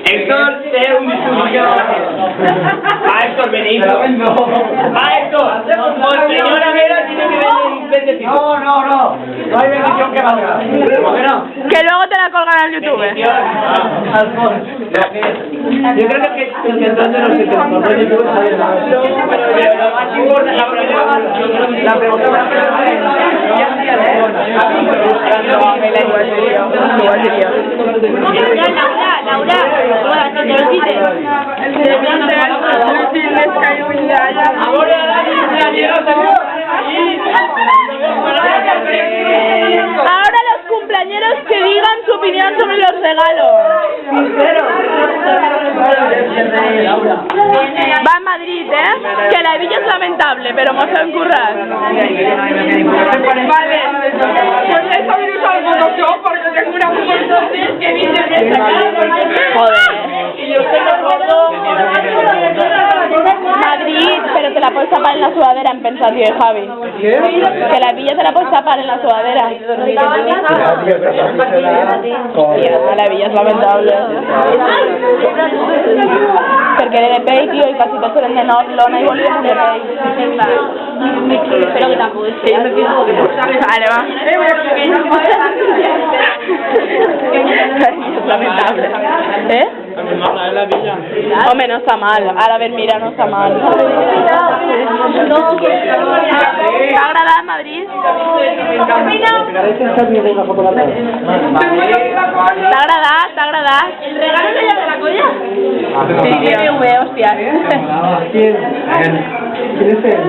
Héctor, té un discurso. Va, Héctor, venid. Va, Héctor. Por señora Vera tiene que vender piso. No. No hay bendición que valga. ¿Cómo que no? Que luego te la colgan al YouTube. Yo creo que entonces no sé qué nos propone YouTube saber nada. Pero lo más importante, La pregunta más Laura, no te lo dices. Ahora los cumpleañeros que digan su opinión sobre los regalos. Va a Madrid, ¿eh? Que la Villa es lamentable, pero vamos a encurrar. Vale. Pues he sabido usar el Photoshop porque tengo una foto que dice joder. Y yo tengo foto. Madrid, pero te la puedes tapar en la sudadera en pensación, Javi. Que la Villa te la puedes tapar en la sudadera. La Villa es lamentable. Perquè de pell, tio, i quasi tots eren de lona i volíem de pell. Espero que tampoco esté. Vale, va. Es lamentable. ¿Eh? Home, no està mal. Ara ben mira, no està mal. T'ha agradat Madrid? T'ha agradat? T'ha agradat? El regalo de la colla? Sí, TVV, hòstia. ¿Quién es él?